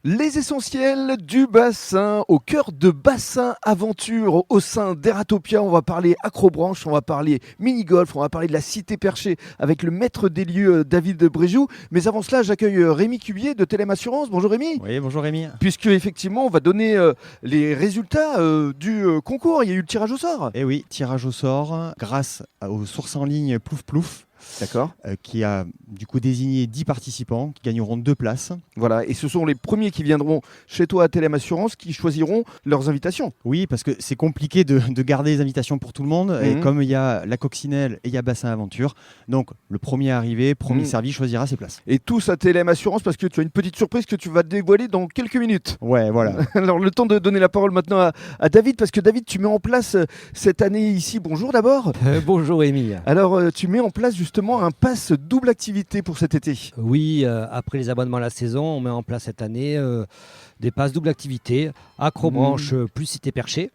Les essentiels du bassin, au cœur de Bassin Aventure, au sein d'Eratopia. On va parler acrobranche, on va parler mini-golf, on va parler de la cité perchée avec le maître des lieux David Bréjou. Mais avant cela, j'accueille Rémi Cubier de Telem Assurance. Bonjour Rémi. Oui, bonjour Rémi. Puisque effectivement, on va donner les résultats du concours. Il y a eu le tirage au sort. Et oui, tirage au sort grâce aux sources en ligne Plouf Plouf. D'accord. Qui a du coup désigné 10 participants qui gagneront 2 places. Voilà, et ce sont les premiers qui viendront chez toi à Telem Assurance qui choisiront leurs invitations. Oui, parce que c'est compliqué de garder les invitations pour tout le monde. Et comme il y a la Coccinelle et il y a Bassin Aventure, donc le premier arrivé, premier servi choisira ses places. Et tous à Telem Assurance parce que tu as une petite surprise que tu vas dévoiler dans quelques minutes. Ouais, voilà. Alors le temps de donner la parole maintenant à David, parce que David, tu mets en place cette année ici, bonjour d'abord. Bonjour Émile. Alors tu mets en place justement un pass double activité pour cet été. Oui, après les abonnements à la saison, on met en place cette année des passes double activité, acrobranche plus cité perchée,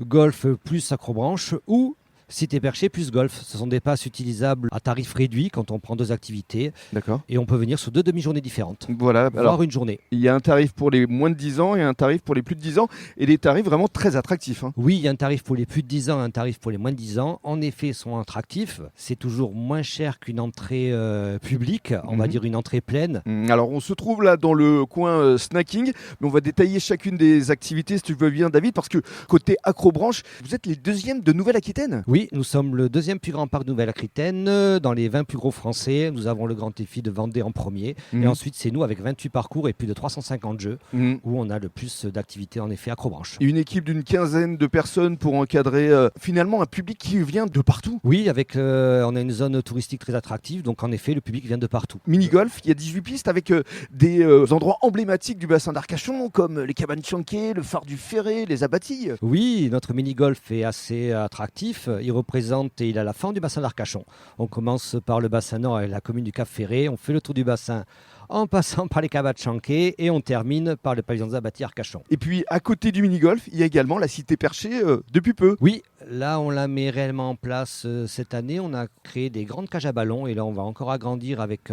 golf plus acrobranche ou cité perchée plus golf. Ce sont des passes utilisables à tarif réduit quand on prend 2 activités. D'accord. Et on peut venir sur 2 demi-journées différentes. Voilà. Voire Alors, une journée. il y a un tarif pour les moins de 10 ans et un tarif pour les plus de 10 ans. Et des tarifs vraiment très attractifs. Oui, il y a un tarif pour les plus de 10 ans et un tarif pour les moins de 10 ans. En effet, ils sont attractifs. C'est toujours moins cher qu'une entrée publique, on va dire une entrée pleine. Alors, on se trouve là dans le coin snacking, mais on va détailler chacune des activités, si tu veux bien, David, parce que côté acrobranche, vous êtes les deuxièmes de Nouvelle-Aquitaine. Oui, nous sommes le deuxième plus grand parc de Nouvelle-Aquitaine. Dans les 20 plus gros français, nous avons le Grand Défi de Vendée en premier. Et ensuite, c'est nous avec 28 parcours et plus de 350 jeux où on a le plus d'activités en effet acrobranche. Une équipe d'une quinzaine de personnes pour encadrer finalement un public qui vient de partout. Oui, avec on a une zone touristique très attractive, donc en effet, le public vient de partout. Mini-golf, il y a 18 pistes avec des endroits emblématiques du bassin d'Arcachon, comme les cabanes Chanquet, le phare du Ferré, les abattis. Oui, notre mini-golf est assez attractif. Il a la fin du bassin d'Arcachon. On commence par le bassin nord et la commune du Cap-Ferré. On fait le tour du bassin en passant par les cabanes Chanquet et on termine par le pavillon des abattis Arcachon. Et puis à côté du mini-golf, il y a également la cité perchée depuis peu. Oui, là on la met réellement en place cette année. On a créé des grandes cages à ballons et là on va encore agrandir avec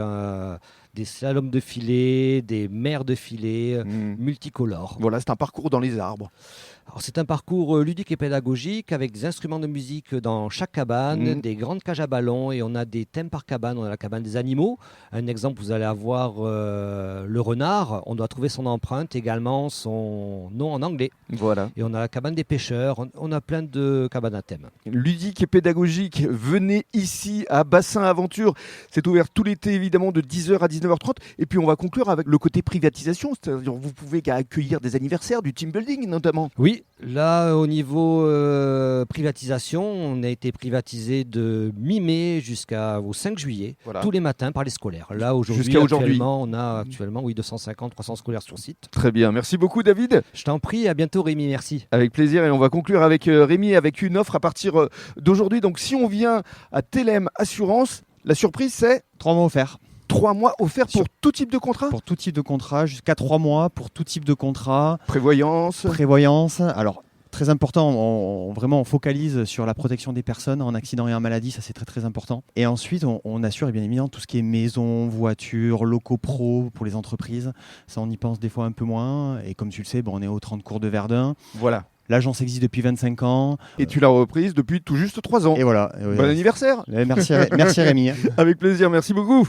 des slaloms de filet, des mers de filet multicolores. Voilà, c'est un parcours dans les arbres. Alors, c'est un parcours ludique et pédagogique avec des instruments de musique dans chaque cabane, des grandes cages à ballons et on a des thèmes par cabane. On a la cabane des animaux. Un exemple, vous allez avoir le renard. On doit trouver son empreinte, également son nom en anglais. Voilà. Et on a la cabane des pêcheurs. On a plein de cabanes à thème. Ludique et pédagogique, venez ici à Bassin Aventure. C'est ouvert tout l'été évidemment de 10h à 19h30. Et puis on va conclure avec le côté privatisation. C'est-à-dire vous pouvez accueillir des anniversaires, du team building notamment. Oui. Là, au niveau privatisation, on a été privatisé de mi-mai jusqu'au 5 juillet, tous les matins par les scolaires. Là, aujourd'hui, on a actuellement 250-300 scolaires sur site. Très bien, merci beaucoup David. Je t'en prie, à bientôt Rémi, merci. Avec plaisir, et on va conclure avec Rémi avec une offre à partir d'aujourd'hui. Donc si on vient à Telem Assurance, la surprise c'est 3 mois offerts. 3 mois offerts pour tout type de contrat ? Pour tout type de contrat, jusqu'à 3 mois pour tout type de contrat. Prévoyance. Alors, très important, on focalise sur la protection des personnes en accident et en maladie, ça c'est très très important. Et ensuite, on assure bien évidemment tout ce qui est maison, voiture, locaux pro pour les entreprises. Ça, on y pense des fois un peu moins. Et comme tu le sais, on est au 30 cours de Verdun. Voilà. L'agence existe depuis 25 ans. Et tu l'as reprise depuis tout juste 3 ans. Et voilà. Bon anniversaire. Merci Rémi. Avec plaisir, merci beaucoup.